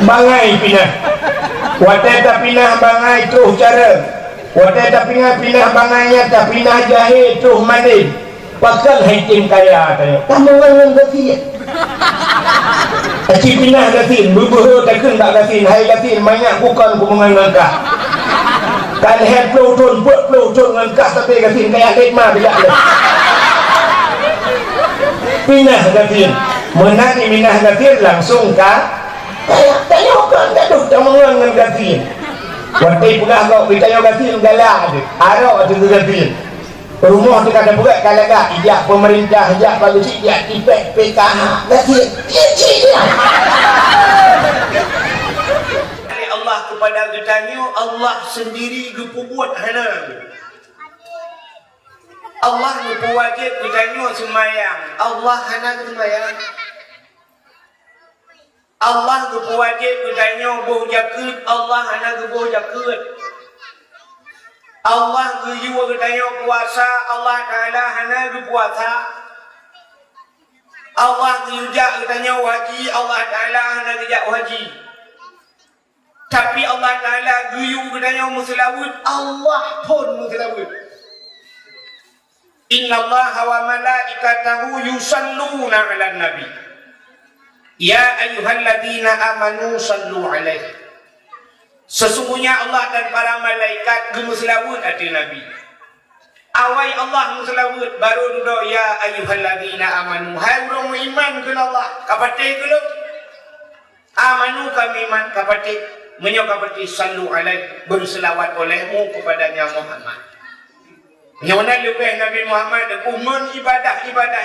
bangai pinah. Watai tak pinah bangai tuh cara. Watai tak pinah bangainya tak pinah jahit tuh mandi. Pasal haitim kaya tanya. Kamu orang gatin. Aci pinah gatin, bubuh tak kena gatin, hai gatin banyak bukan hubungan ngangka. Kan head flow tun, buat flow tun ngangka tapi gatin kaya hikmah bijak dah. Pinah gatin, menang minah gatin langsung ka. Tanya kan gaduh tak mengang dengan gatin. Wanti pula kau bertanya gatin galak ada, arok ada gatin. Rumah tu kata buat kalau tak ijak pemerintah ijak polisi ijak tipek PKH gatin Allah kepada kita Allah sendiri gepubuat hana Allah ngepuwajib kita semayang Allah hana semayang Allah gepuwajib kita boh jakut Allah hana geboh jakut Allah guyuwa kita puasa Allah Ta'ala hana puasa Allah guyujak kita haji Allah Ta'ala hana gejak haji tapi Allah Ta'ala guyu kita muslawud Allah pun muslawud Inna Allah wa malaikatahu yusalluna ala nabi ya ayyuhalladzina amanu sallu alaihi sesungguhnya Allah dan para malaikat gemuslawud hati Nabi. Awai Allah muslawud baru duduk ya ayyuhalladzina amanu. Hai orang iman kepada Allah. Kapati dulu. Amanu kami iman kapati. Menyo kapati sallu alaih berselawat olehmu kepadanya Muhammad. Yang mana lebih Nabi Muhammad umum ibadah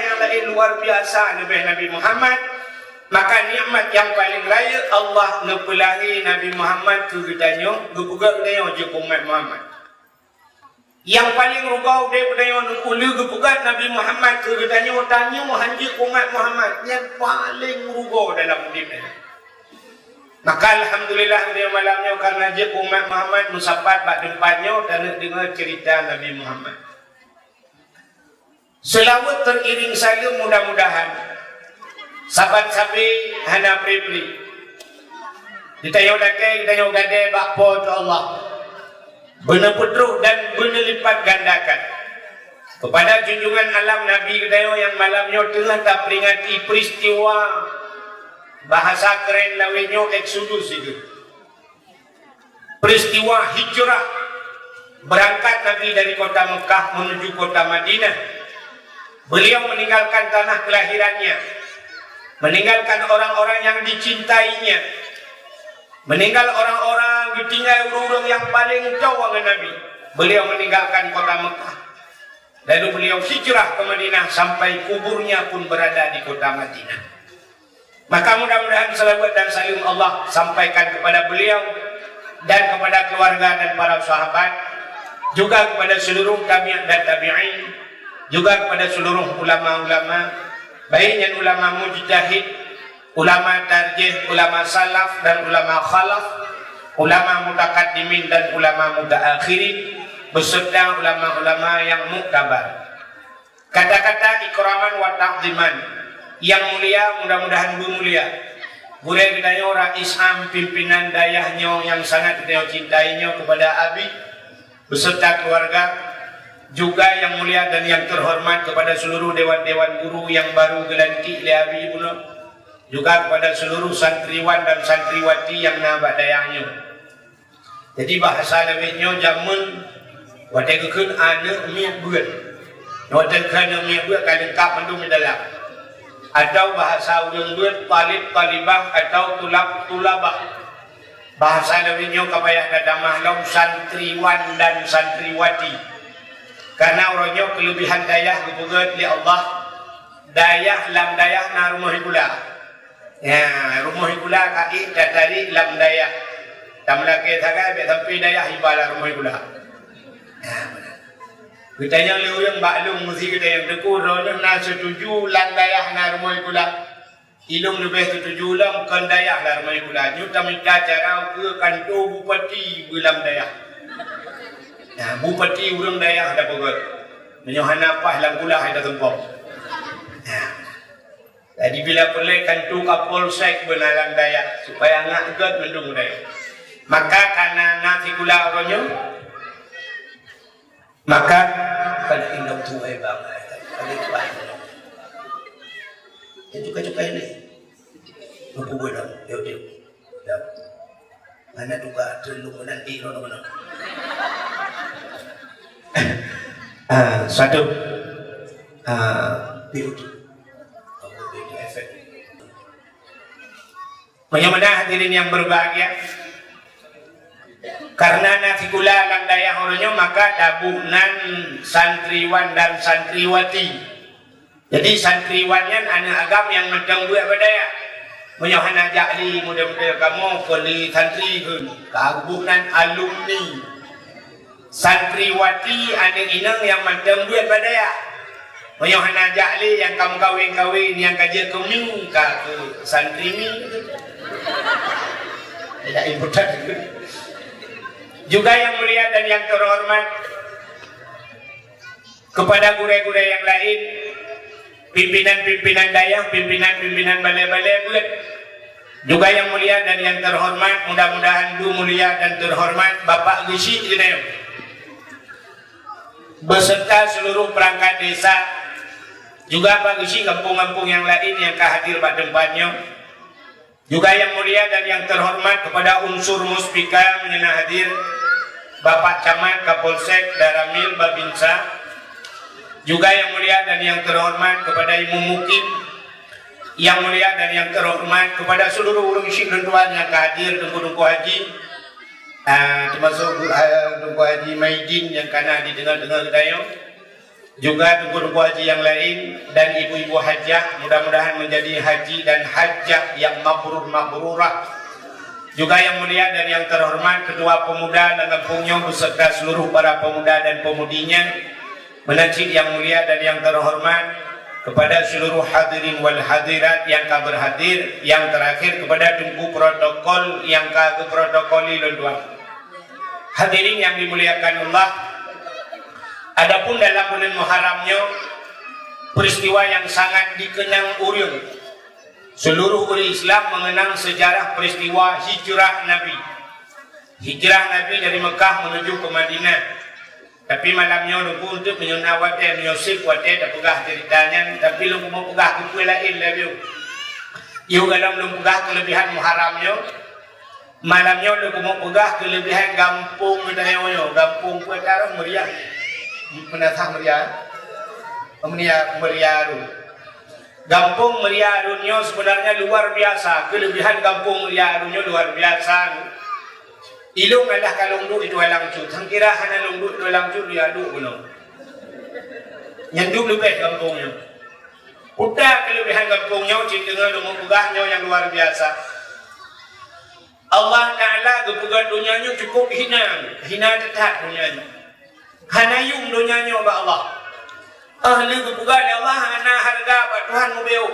yang lain luar biasa lebih Nabi Muhammad. Maka nikmat yang paling raya Allah nepelahi Nabi Muhammad tu ditanya, gepuga ditanya je umat Muhammad. Yang paling rugau dia ditanya ulu gepuga Nabi Muhammad tu ditanya tanya hanji umat Muhammad yang paling rugau dalam hidup ini. Maka alhamdulillah dia malamnya karena je umat Muhammad musabat bak tempatnya dan dengar cerita Nabi Muhammad. Selawat teriring saja mudah-mudahan sahabat sabi hana pribli ditanya dakai ditanya gade bakpo tu Allah benar pedruh dan benar lipat gandakan kepada junjungan alam Nabi kita yang malamnya tengah tak peringati peristiwa bahasa keren lawinyo Exodus itu peristiwa hijrah berangkat Nabi dari kota Mekah menuju kota Madinah. Beliau meninggalkan tanah kelahirannya, meninggalkan orang-orang yang dicintainya, meninggal orang-orang ditinggal urung yang paling jauh dengan Nabi. Beliau meninggalkan kota Mekah, lalu beliau hijrah ke Madinah sampai kuburnya pun berada di kota Madinah. Maka mudah-mudahan selawat dan salam Allah sampaikan kepada beliau dan kepada keluarga dan para sahabat, juga kepada seluruh tabi'in dan tabi'in, juga kepada seluruh ulama-ulama baiknya ulama mujtahid, ulama tarjih, ulama salaf dan ulama khalaf, ulama mutakaddimin dan ulama mutaakhirin, beserta ulama-ulama yang muktabar. Kata-kata ikraman wa ta'ziman yang mulia mudah-mudahan bermulia. Boleh ditanya orang Islam pimpinan dayahnya yang sangat kita cintainya kepada Abi beserta keluarga, juga yang mulia dan yang terhormat kepada seluruh dewan-dewan guru yang baru gelantik oleh Abi Ibnu, juga kepada seluruh santriwan dan santriwati yang nabak dayahnya. Jadi bahasa lebihnya jamun wadah kekun anak miak buat, wadah kena miak buat kalau lengkap mendung di dalam, atau bahasa urang buat talib talibah atau tulabah. Bahasa lebihnya kapayah dadah mahlum santriwan dan santriwati. Karena orangnya kelebihan dayah kebugat di Allah, dayah lam dayah na rumah gula. Ya, rumah gula kaki datari lam dayah. Tamla ke thaga be sampai dayah ibala rumah gula. Ya, benar. Kita yang leuyeung baklum mesti kita yang deku ronya na setuju lam dayah na rumah gula. Ilung lebih setuju lam kan dayah la rumah gula. Nyu tamika cara ke kantor bupati bulam dayah. Nah, bupati urang dayah ada pegot. Menyohan apa lang gula ada tempok. Nah. Jadi bila perlu kantu kapolsek benalang daya supaya ngaget mendung daya. Maka karena nasi gula orangnya, maka pada indong tuai banget. Pada tuai. Itu cukai ini. Lupa gue dong. Yuk. Mana juga terlalu menanti orang. Satu beauty efek. Mudah-mudahan hadirin yang berbahagia, karena nasi gula lang daya orangnya maka dabunan santriwan dan santriwati. Jadi santriwannya anak agam yang medang buat berdaya. Menyohan ajak li mudah-mudahan kamu kali santri kagunan alumni. Santriwati anak inang yang medang buat berdaya. Menyohan ajak li yang kamu kawin-kawin yang kerja kami ke santri ni. Tidak important juga yang mulia dan yang terhormat, kepada guru-guru yang lain, pimpinan-pimpinan dayah, pimpinan-pimpinan balai-balai buat, juga yang mulia dan yang terhormat, mudah-mudahan Bu mulia dan terhormat Bapak Gisi Jineo beserta seluruh perangkat desa, juga Pak Gisi kampung-kampung yang lain yang hadir pada tempatnya, juga yang mulia dan yang terhormat kepada unsur muspika menyenang hadir Bapak Camat Kapolsek Daramil Babinsa, juga yang mulia dan yang terhormat kepada Ibu Mukim, yang mulia dan yang terhormat kepada seluruh orang isi tuan yang hadir Tunggu Haji, termasuk Tunggu Haji Maidin yang karena didengar-dengar dayo, juga Tunggu Haji yang lain dan ibu-ibu hajah, mudah-mudahan menjadi haji dan hajah yang mabrurah. Juga yang mulia dan yang terhormat Ketua Pemuda Langkampungnya beserta seluruh para pemuda dan pemudinya, menanti yang mulia dan yang terhormat kepada seluruh hadirin wal hadirat yang berhadir, yang terakhir kepada tunggu protokol yang kagak protokoli lenduang. Hadirin yang dimuliakan Allah, adapun dalam bulan Muharramnya peristiwa yang sangat dikenang urang. Seluruh umat Islam mengenang sejarah peristiwa hijrah Nabi. Hijrah Nabi dari Mekah menuju ke Madinah. Tapi malamnya nunggu untuk menyunawat menyusip wate dah pegah ceritanya. Tapi lu mau pegah kumpul lain lagi. Iu dalam lu pegah kelebihan Muharramnya. Malamnya lu mau pegah kelebihan gampung dayoyo, gampung kuatara meriah. Menasah meriah. Meriah. Gampung Meria Arunyo sebenarnya luar biasa. Kelebihan Gampung Meria Arunyo luar biasa. Ilung adalah kalungdu itu halang cut. Sangkira hana lungdu itu halang cut dia aduk benar. Nyanduk lebih kampungnya. Udah kelebihan kampungnya cinta dengan pegahnya yang luar biasa. Allah Ta'ala kepegat dunianya cukup hina tetap dunianya. Hanayung dunianya ba Allah. Ahli kepegat Allah hana harga ba Tuhan mubeu.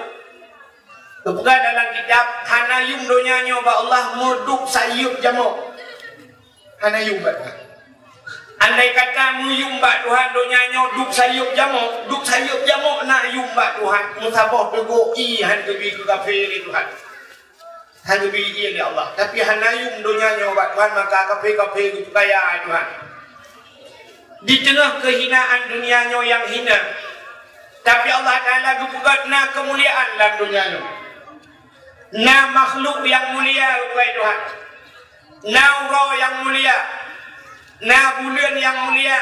Kepegat dalam kitab hanayung dunianya ba Allah muduk sayup jamuk. Hanayung ba Tuhan. Andai kata muyung ba Tuhan dunianya duk sayup jamuk na yung ba Tuhan musabah tegoi han kebi ke kafir Tuhan. Han kebi iya Allah. Tapi hanayung dunianya ba Tuhan maka kafir kaya Tuhan. Di tengah kehinaan dunianya yang hina, tapi Allah Ta'ala kepegat na kemuliaan dalam dunianya. Na makhluk yang mulia kepada Tuhan. Na roh yang mulia. Na bulan yang mulia.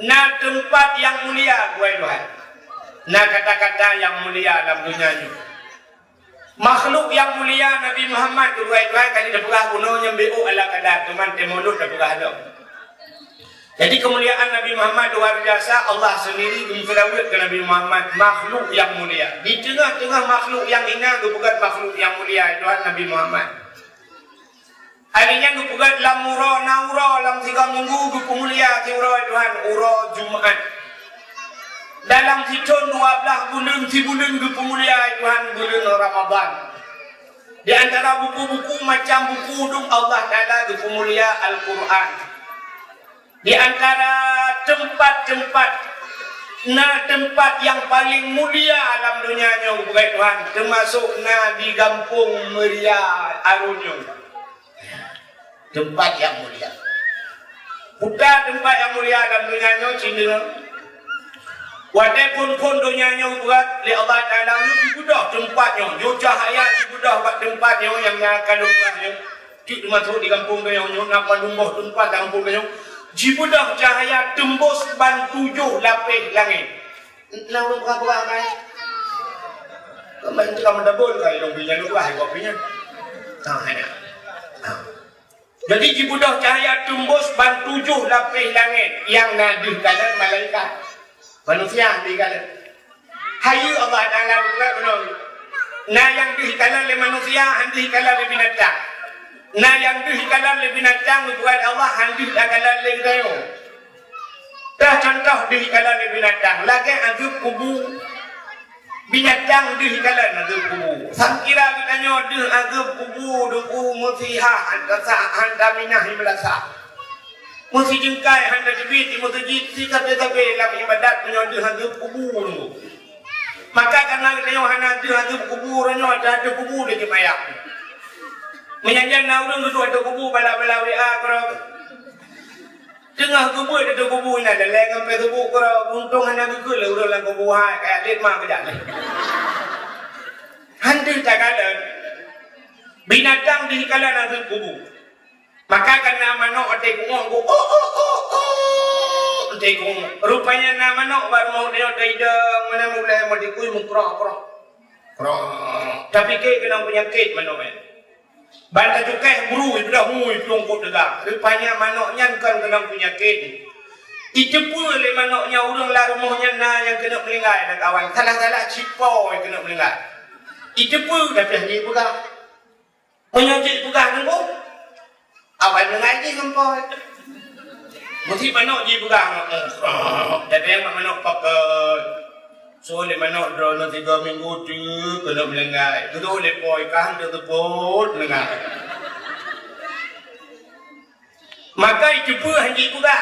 Na tempat yang mulia kepada Tuhan. Na kata-kata yang mulia dalam dunianya. Makhluk yang mulia Nabi Muhammad kepada Tuhan kali dah pegah gunanya beu ala kadar teman temulut dah pegah dah. Jadi kemuliaan Nabi Muhammad luar biasa. Allah sendiri memperawat ke Nabi Muhammad makhluk yang mulia. Di tengah-tengah makhluk yang hina, kepegat makhluk yang mulia Tuhan Nabi Muhammad. Harinya kepegat lam ura naura lam 3 minggu kemulia tiura Tuhan ura Jumat. Dalam hitun 12 bulan bulan kemulia Tuhan bulan Ramadan. Di antara buku-buku macam buku dum Allah Taala kemulia Al-Quran. Di antara tempat-tempat na tempat yang paling mulia alam dunianya bukan Tuhan, termasuk na di kampung Meria Arunyo, tempat yang mulia. Bukan tempat yang mulia alam dunianya Cina. Walaupun pun dunianya buat oleh Allah Taala ni dibudah tempatnya, yo cahaya dibudah buat tempatnya yang akan lumpahnya. Tik masuk di kampung dia nyo nak lumbuh tempat kampung dia. Jibudah cahaya tembus ban 7 lapis langit. Lalu berapa ramai? Kemarin tu kamu double kali dong punya lupa kau punya. Jadi jibudah cahaya tembus ban 7 lapis langit yang nadi kalan malaikat. Manusia di kalan. Hayu Allah Taala benar. Nah yang di kalan le manusia, handi kalan le binatang. Nah yang dihikalan lebih binatang bukan Allah handih dakalan lebih dayo. Dah contoh dihikalan lebih binatang. Lagi agak kubu binatang dihikalan agak kubu. Sangkira kita nyodah agak kubu duku musiha handa minah imelasa. Musi jengkai handa jebit musi jiti tapi dalam ibadat menyodah agak kubu dulu. Maka karena kita nyodah agak kubu ada kubu di jemayak. Menyanyian naurung duduk ada kubu bala-bala WA kerana tengah kubu ada kubu ini ada leng sampai kubu kerana untung hanya kekul udah lang kubu hai kayak lihat mah kejap hantu tak kalah binatang di kalah nanti kubu maka karena manok ada kungong ada kungong rupanya nama manok baru mau dia ada hidang mana mulai mau dikui mengkrok tapi kena penyakit manok Banta cukai buru itu dah hui pelongkot degang. Rupanya manoknya kan kena penyakit. Itu pun oleh manoknya orang lah rumahnya na yang kena melingkai dan kawan. Salah-salah cipau yang kena melingkai. Itu pun dah pergi buka. Menyojik buka nunggu. Awal mengaji ngempoi. Mesti manok je buka. Tapi yang manok pakai. So le manok drone 3 minggu tu kena melenggai. Tu le poi kan tu teput melenggai. Maka itu pun haji pula.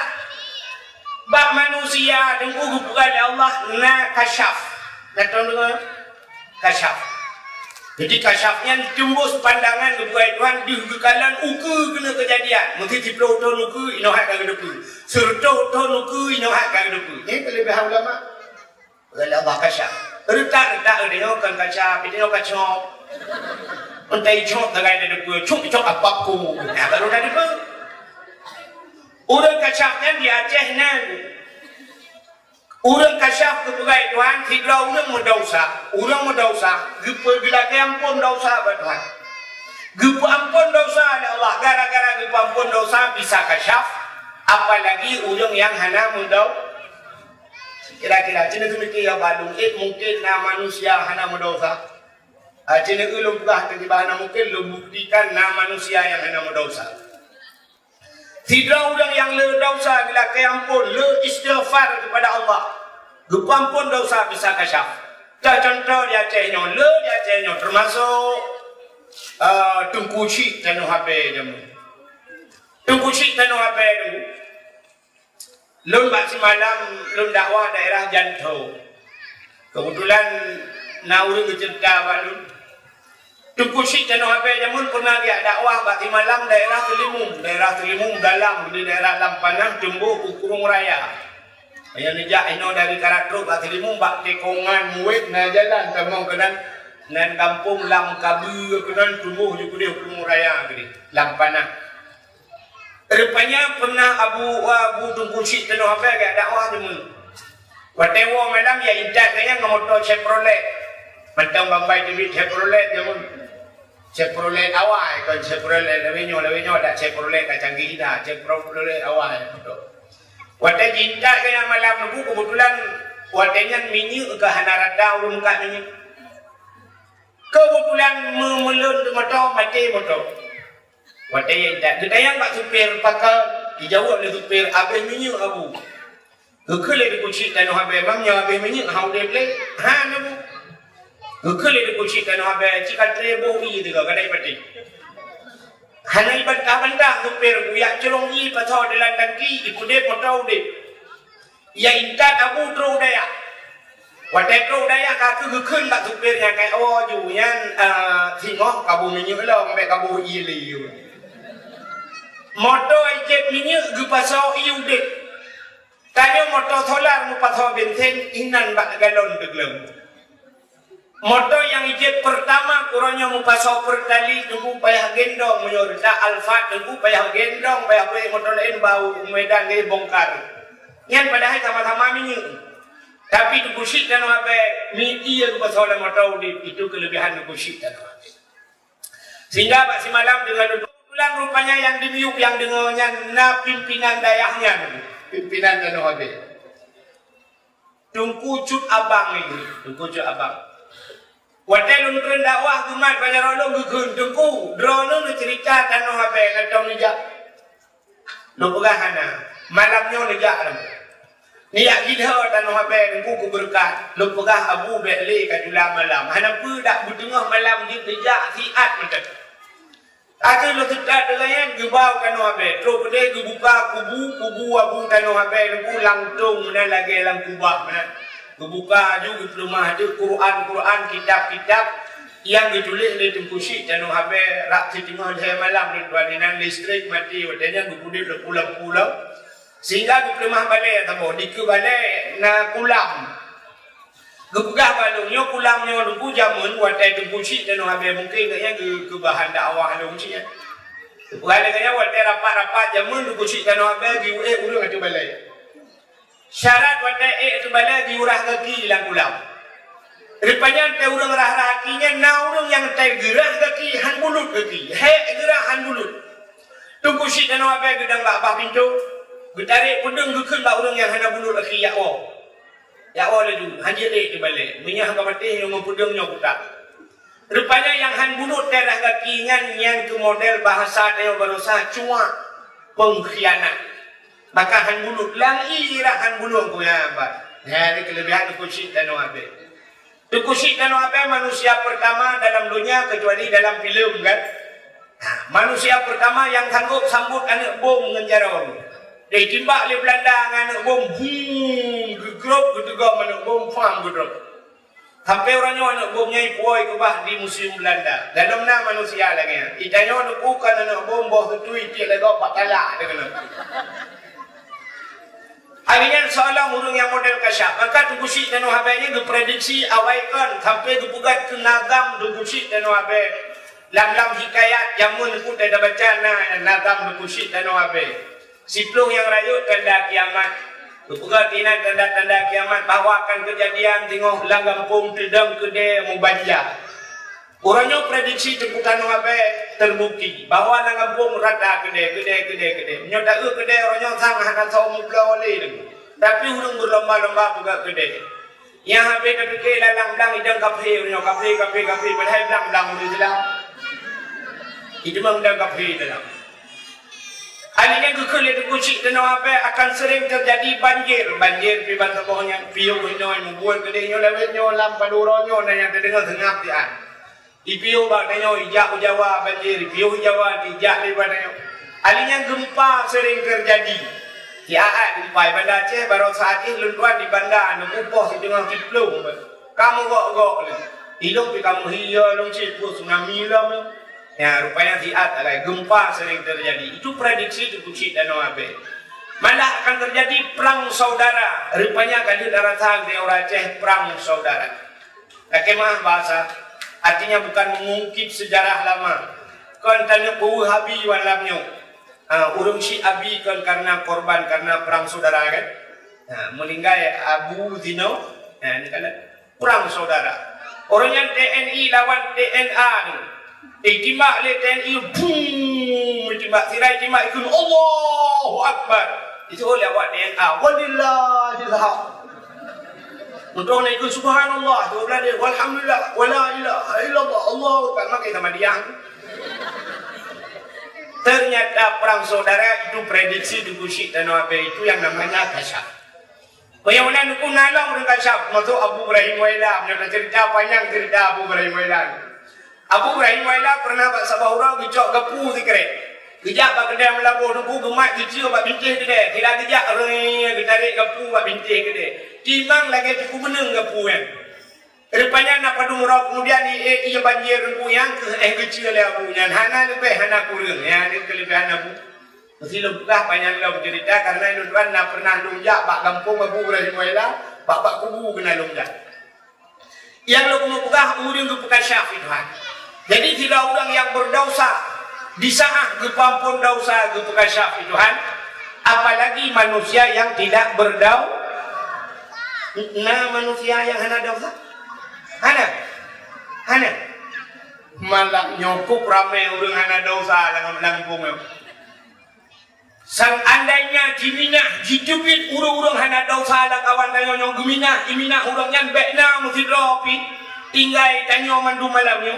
Bab manusia dan bukan Allah na kasyaf. Tahu dengar? Kasyaf. Jadi kasyafnya tembus pandangan kepada Tuhan di kekalan uku kena kejadian. Mesti dipeluk tahun uku ino hak kagak depu. Serta tahun uku ino hak kagak depu. Ini kelebihan ulama. Kalau Allah kasyaf, retak dia kan kasyaf, dia kacop. Untai cop dengan dia depu, cop apa ku? Ya baru dah depu. Orang kasyafnya di Aceh nan. Orang kasyaf kepada Tuhan, tidak orang mendosa. Gepa bila ampun dosa buat Tuhan. Gepa ampun dosa ada Allah. Gara-gara gepa ampun dosa bisa kasyaf. Apalagi orang yang hana mendosa. Kira-kira cina tu mikir yang balung mungkin manusia hana mendosa. Cina tu lumpah terjebak mungkin buktikan manusia yang hana mendosa. Tidak orang yang le dosa bila keampun le istighfar kepada Allah. Gepampun dosa bisa kasyaf. Contoh di Acehnya le di Acehnya termasuk Tunku Syik Tanu Habe jamu. Tunku Syik Tanu Habe jamu. Lun bak semalam lun dakwah daerah Janto. Kebetulan nauri cerita bak lun. Tunku Syik Tanu Habe jamun pernah dia dakwah bak semalam daerah Telimum dalam di daerah Lampanang Jembu Kurung Raya. Yang nejak ino dari Karatro bak Telimum bak tekongan muit na jalan tamang kenan nan kampung Lam Kabu kenan tumbuh di Kurung Raya gini Lampanang. Rupanya pernah Abu Tunku Syik Tanu Habe agak dakwah jamun. Watewo malam ya idat kayaknya ngomoto Chevrolet. Mantang bambai duit Chevrolet jamun. Chevrolet awal kan Chevrolet lewinyo ada Chevrolet canggih dah Chevrolet awal tu. Wate jinta kaya malam tu kebetulan watenya minyak ke hanarada urung ka minyak. Kebetulan memelun motor mati motor. Wate jinta kita yang pak supir pakal dijawab oleh supir habis minyak abu. Kekele di Syik Tanu Habe memangnya habis minyak hau dia play. Ha nabu. Kekele di Syik Tanu Habe cikal trebo ni tu kadai pati. Hanai bantah supir buyak celong ni pasal dalam tangki ipu dia potau dia. ya intan Abu Tru Daya Wadah Tru Daya kata kekun tak supir yang kayakอยู่yang tengok kabu minyak lah sampai kabu ili motor ijek minyak ke pasal iu dek tanya motor solar mu pasal bensin inan bak galon deglem motor yang ijek pertama kurangnya mu pasal pertali tunggu payah gendong menyorda alfa tunggu payah gendong payah beli motor lain bau medan dia bongkar yang padahal sama-sama minyak tapi tu kusik dan apa miti yang pasal motor itu kelebihan kusik dan apa sehingga pak si malam dengan bulan rupanya yang dimiuk yang dengannya na pimpinan dayahnya pimpinan dan apa tungku cut abang ini tungku cut abang wadah luntun dakwah kumat banyak orang gugun tungku drone cerita dan apa ngatong nijak lu pegahana malamnya nijak niat kita dan habis ku berkat lu pegah abu beli ka julang malam hana dak bertengah malam di tejak siat macam ada lu tidak dengan gebau kan habis terus kedai buka kubu abu kan habis ku langtung dan lagi lang kubah mana buka juga rumah ada Quran kitab yang ditulis di tempusi dan habis rak setengah malam di tuan listrik mati wadanya gudut pulau sehingga ke rumah balai atau di ke balai na kulam gepegah balungnya kulamnya lupu jamun wadah tempusi dan habis mungkin kayaknya ke bahan dakwah lu sih ya balai kayaknya wadah rapat jamun tempusi dan habis di urang itu balai syarat wadah itu balai diurah kaki hilang kulam rupanya ada urang rah kakinya na urang yang gerah kaki han bulut kaki gerah han bulut tempusi dan habis gedang bak pintu Getarik pedang gekun bak orang yang hendak bunuh laki yakwa laju hanjir dek di balik minyak kamatih yang mempedangnya kutak rupanya yang han bunuh terah kakingan yang ke model bahasa dia berusaha cuma pengkhianat maka han bunuh lagi han bunuh aku ya abad ini kelebihan tukusik dan wabe tukusik dan wabe manusia pertama dalam dunia kecuali dalam film kan manusia pertama yang sambut anak bom mengejar orang dia timbak oleh Belanda dengan bom gegrop gedegam anak bom fam gedrop sampai orangnya anak bomnya ipoi kebah di museum Belanda dalam nama manusia lagi itanya anak bukan anak bom bawah itu itik lagi pak talak dengan akhirnya seolah urung yang model kasyaf maka tubusi dan wahabnya diprediksi awaikan sampai dipugat ke nagam tubusi dan wahab lam hikayat jamun ku tidak baca nagam tubusi dan wahab Siplung yang rayut tanda kiamat. Bukan tina tanda-tanda kiamat bahwa akan kejadian tengok langgampung tedang kedai mubanja. Orangnya prediksi tempukan wabe terbukti bahwa langgampung rata kedai. Menyodak kedai orangnya sangat akan saw mubla oleh. Tapi urung berlomba-lomba buka kedai. Yang habis terfikir lalang-lang idang kafe orangnya kafe padahal lang-lang udah jelas. Itu memang idang kafe dalam. Halinya kekulit kucing dan apa akan sering terjadi banjir di bantar pohonnya piu ini membuat kedainya lewatnya lampaduranya dan yang terdengar sengap tian. Di piu bagainya ijak Jawa banjir piu Jawa ijak di badanya. Halinya gempa sering terjadi. Tiaan gempa Banda Aceh baru saat ini luntuan di Banda nukupoh di tengah kiplung. Kamu gok hidup di kamu hiya long cipu tsunami lah. Ya, rupanya ziat alai gempa sering terjadi. Itu prediksi tukusik dan wabe. Malah akan terjadi perang saudara. Rupanya akan didaratan di orang Aceh perang saudara. Bagaimana bahasa? Artinya bukan mengungkit sejarah lama. Kan tanya bau habi walamnya. Urung si abi kan karena korban karena perang saudara kan. Meninggal Abu Zino. Ini kan perang saudara. Orangnya TNI lawan DNA ni. Timbak le TNI boom timbak sirai timbak ikut Allahu Akbar itu oleh awak DNA walillahilhaq untuk nak ikut subhanallah tu belah dia walhamdulillah wala ilaha illallah Allahu Akbar maka sama dia ternyata perang saudara itu prediksi tukusik dan apa itu yang namanya kasyaf bagaimana nukun nalang dengan kasyaf masuk Abu Ibrahim Wailah cerita panjang cerita Abu Ibrahim Wailah Abu Ibrahim Wailah pernah buat sabahura gicok gapu zikret. Kejap bak kedai melabur nunggu gemat kecil bak bintih kedai. Kira kejap rei tarik gapu bak bintih kedai. Timang lagi cukup meneng gapu kan. Rupanya nak padu murah kemudian ia banjir nunggu yang kecil lah punya. Hana lebih hana kurang ya ni kelebihan abu. Mesti lebih panjang lah bercerita karena itu tuan nak pernah lunjak bak kampung abu berani muela bak kubu kena lunjak. Yang lo kumu pegah urang ke pekan syafi Tuhan. Jadi tidak orang yang berdosa di sana ke pampun dosa ke pekan syafi Tuhan. Apalagi manusia yang tidak berdosa. Nah manusia yang hana dosa. Hana. Malah nyokok ramai orang hana dosa dalam lampung. Sang andainya jiminah jitupit urung-urung hana dosa ada kawan tanya nyong geminah iminah urang nyan bekna mesti dropi tinggai tanyo mandu malamnya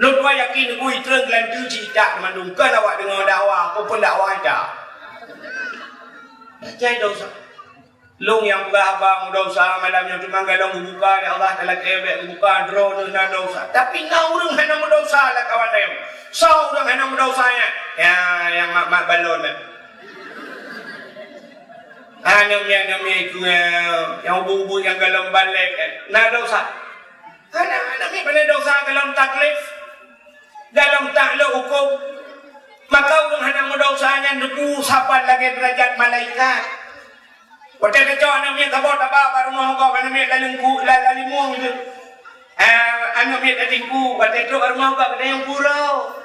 lo tua yakin ku itreng lantu cita mandu kan awak dengar dakwah apa pun dakwah dah cai dosa long yang berabang dosa malamnya cuma galong buka ya Allah dalam kebek buka drone na dosa tapi ngau urang hana dosa ada kawan tanya sau urang hana dosanya ya yang mak balon Namanya itu yang bubu yang galam balik na dosa namanya pada dosa galam taklif galam taklif hukum maka orang hana dosanya deku sapan lagi derajat malaikat wadah kecoh namanya kabut apa baru mau kau namanya lalengku lalimu itu namanya tingku wadah itu baru mau kau ada yang pulau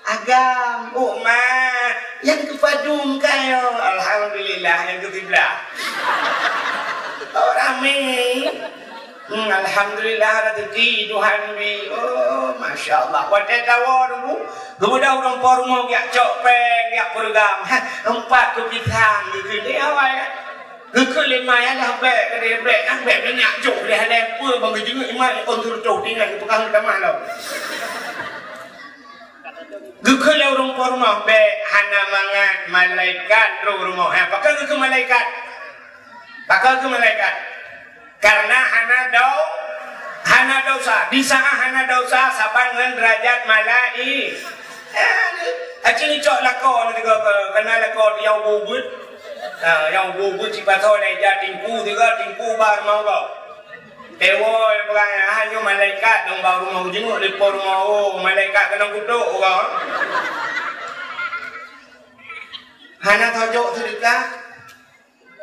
agam yang kepadung kayo alhamdulillah yang ketiga ramai alhamdulillah rezeki Tuhan bi masya Allah wadah tawar bu kemudian orang pormo gak copeng gak program 4 kepitan gitu dia awal ke lima ya lah bek banyak cok dia ada apa bang juga imam untuk cok dengan tukang utama lo Gukul orang porma be hana mangan malaikat rumah. Pakal ke malaikat. Karena hana dosa. Di sana hana dosa sabangan derajat malai. Acini cok lakon kena lakon yang bubut. Yang bubut cipato le jatingku juga tingku bar mau kau. Dewa yang hanya malaikat dong baru mau jenguk di pormo malaikat kena kutuk orang. Hana tojok cerita.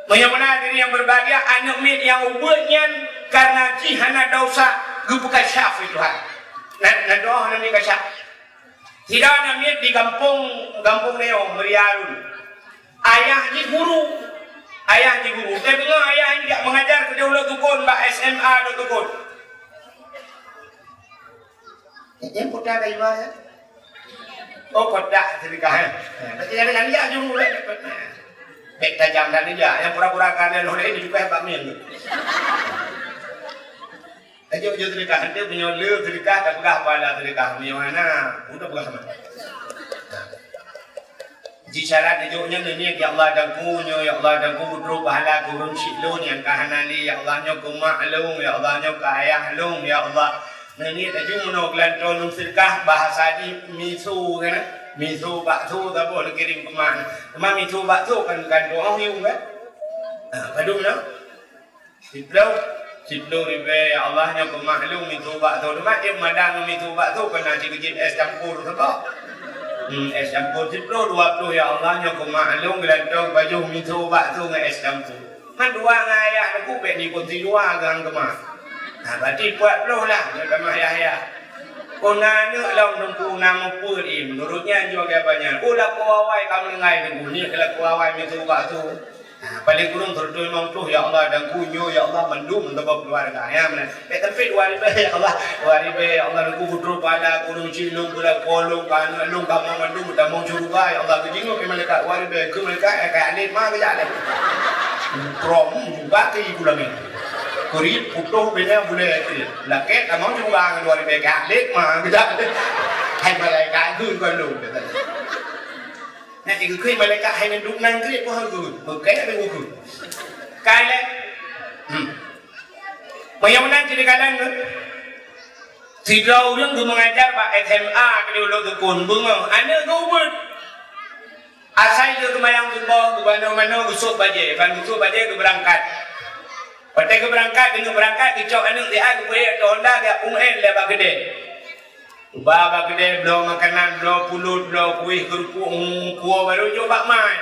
Bagaimana diri yang berbahagia anak mit yang ubahnya karena hana dosa bukan syafi Tuhan. Nah doa hana mit kasyak. Tidak hana mit di kampung Neo Meriarun. Ayah di guru. Tapi dengan ayah yang tidak mengajar ke Daulah Tukun, Mbak SMA Daulah Tukun. Yang kotak dari mana? Oh kotak sedekah. Berarti ada yang dia jumlah. Bek tajam dan dia yang pura-pura kalian oleh ini juga hebat min. Ayo sedekah nanti punya leu sedekah tak pegah pada sedekah punya mana? Udah pegah sama. Di syarat hidupnya ini ya Allah dan kunyo ya Allah dan kubudru pahala kurun silun yang kahanali ya Allah nyok maklum ya Allah nyok ayah lung ya Allah ini tadi menok lanton sedekah bahasa di misu kan misu bakso tak boleh kirim ke mana memang misu bakso kan doa hiu kan padum no Siplo ribe ya Allah nyok maklum misu bakso mak dia madang misu bakso kan nanti kejip es campur sebab es campur Siplo 20 ya Allah nyok maklum gelantong baju misu bakso dengan es campur kan dua ngayah aku bek di kunci dua gang kemah nah berarti buat puluh lah kemah Yahya konanya long nunggu nama pun menurutnya juga banyak ulah kuawai kamu ngai bunyi kalau kuawai misu bakso paling kurang tertulis mampu ya Allah dan kunyo ya Allah mendum untuk keluarga ya mana tapi waribe ya Allah aku butuh pada kurung cilung pula kolong kan lung kamu mendum dan mau curuba ya Allah kejingu ke mereka waribe ke mereka kayak alit mah kerja deh krom juga ke ibu lagi kurit putuh beda boleh laket kamu curuba kan waribe kayak alit mah kerja deh hai mereka itu kan lu nah itu khi malaikat hai nên đúng năng kia có hơn người cái nàyเป็นngười cái đấy bagaimana jadi kadang si jauh yang mengajar Pak SMA ke Daulah Tukun bengong anda gubut Asal ke mayang subuh ke mana-mana usuk baje, usuk baje ke berangkat. Pada ke berangkat ke cok anak dia ke punya ke Honda dia ungen lepas gede. Baba gede belum makanan, belum pulut, belum kuih kerupuk, kuah baru coba main.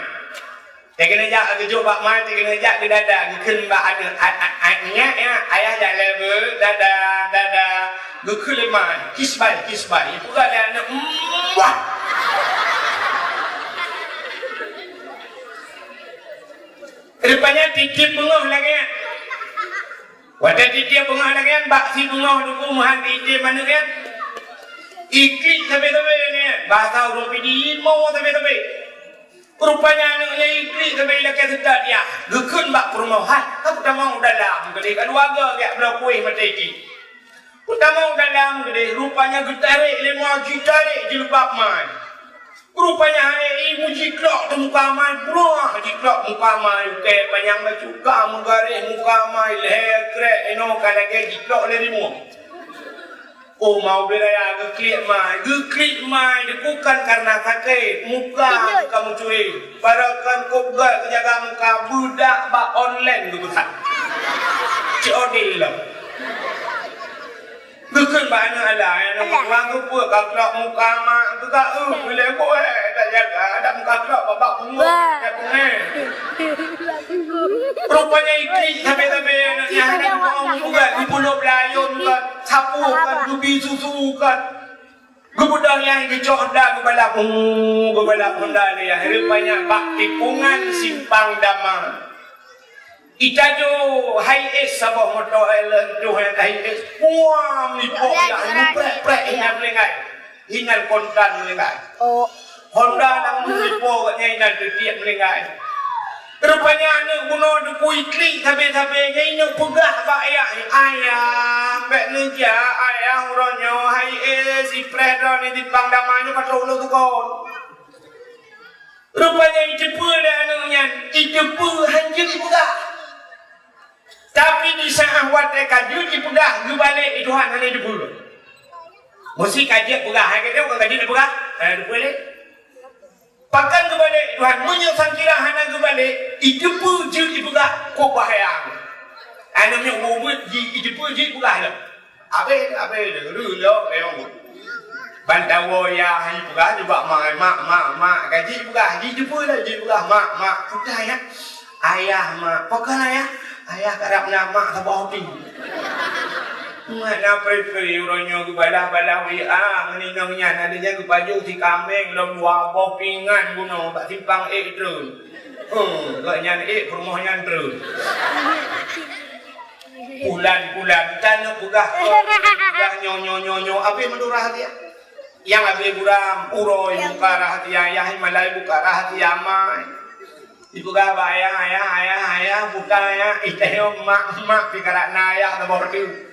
Dia kena jak ke coba main, dia kena jak ke dada, ke kena anaknya ya ayah jak level dada ke keleman, kisbai. Ibu kan dia anak wah. Rupanya titip bengah lagi. Wadah titip bengah lagi kan, baksi bengah dulu mahan titip mana kan? Iklik sampai-sampai ni, bahasa orang pidi mau sampai-sampai. Rupanya anaknya iklik sampai laki sedar dia. Gekun bak perumahan, aku tak mau dalam kedai keluarga dia belah kuih mata iki. Aku tak mau dalam kedai, rupanya getarik 5 juta je lebak mai. Rupanya hari ini jiklok tu muka mai buruh, jiklok muka mai ke panjang bacuka menggaris muka mai leher krek eno kalau ke jiklok le rimu. Oh mau beraya geklik mai bukan karena sakit muka kamu curi. Parakan kopga kejaga muka budak ba online tu besar. COD lah. Bukan banyak ada yang orang tu pun kaklak muka mak tu tak boleh boleh tak jaga ada muka kaklak babak bunga tak bunga. Rupanya ikli sampai-sampai yang ada orang juga di Pulau Belayun kan sapu kan dubi susu kan. Kemudian yang kecok dah kebalap Honda ni yang rupanya bak tipungan simpang damai. Itajo hai es sabah motor island tu hai es puang ni pok yang prek ingat lengai ingat kontan lengai Honda nang ni pok katnya ingat tiap lengai rupanya anak bunuh de kuikli sampai-sampai nya pegah bak ayah bek neja ayah uronyo hai es si prek ni di pang damai patrol tu kon rupanya itu pun anaknya itu pun hanjir pegah. Tapi di saat wadah kaji di pedah, di balik itu hanya di bulu. Mesti kaji pedah, hai kita bukan kaji di pedah, di balik. Pakan di balik Tuhan menyesal kira hanya di balik itu pun di pedah, kau bahaya. Anaknya ngobut itu pun di pedah lah. Abe dulu leong. Bantawo ya di pedah juga mak kaji pedah, di pun lah di pedah mak pedah ya. Ayah mak, pakai ayah. Ayah karap nama sabah hobi. Mana prepare orangnya ke balah WA meninangnya adanya ke baju si kambing dalam dua bopingan guna bak simpang terus. Gaknya rumahnya terus. Bulan tanah pugah nyonyo apa mendurah dia? Yang abe buram uroi buka rahasia ayah malai buka rahasia mai. Ibu kata ayah buka ya iteo mak pikarak naya tak bordu.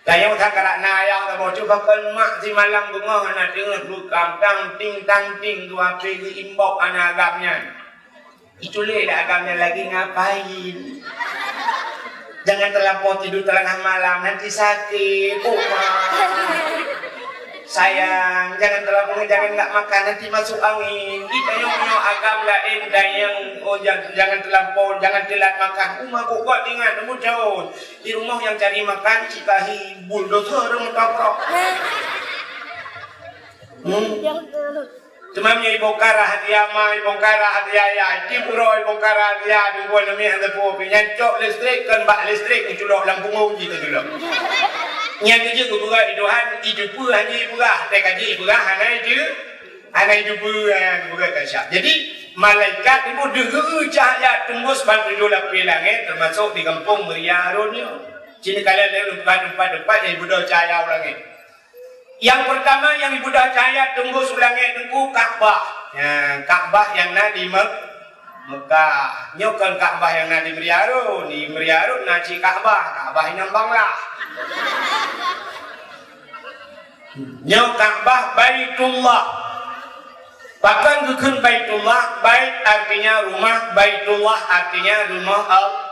Tayang tak karak naya tak bordu bahkan mak si malam bunga anak dengar buka ting dua pegi imbok anak agamnya. Itu le agamnya lagi ngapain? Jangan terlampau tidur tengah malam nanti sakit. Sayang, jangan terlalu jangan nggak makan nanti masuk angin. Kita yang agam lain dan yang jangan terlampau, jangan telat makan. Rumah kok kuat ingat, kamu jauh. Di rumah yang cari makan cikahi bulldozer mentoprok. Cuma bongkar hadiah timuroi bongkar hadiah di bulan ni ada popi nyancok listrik kan bak listrik culok lampu uji tu dulu. Yang kerja ku buka Tuhan itu pun hanya buka tak kaji buka hanya itu buka kasih. Jadi malaikat itu dulu cahaya tembus bantu dola pelangit termasuk di kampung Meriarunnya. Sini kalian lihat tempat yang budak cahaya langit. Yang pertama yang budak cahaya tembus langit itu Ka'bah. Ka'bah yang ada di Mekah. Nyokan Ka'bah yang ada di Meriarun. Di Meriarun naci Ka'bah yang nambanglah. Ka'bah Baitullah. Bahkan bukan Baitullah, Bait artinya rumah, Baitullah artinya rumah Allah.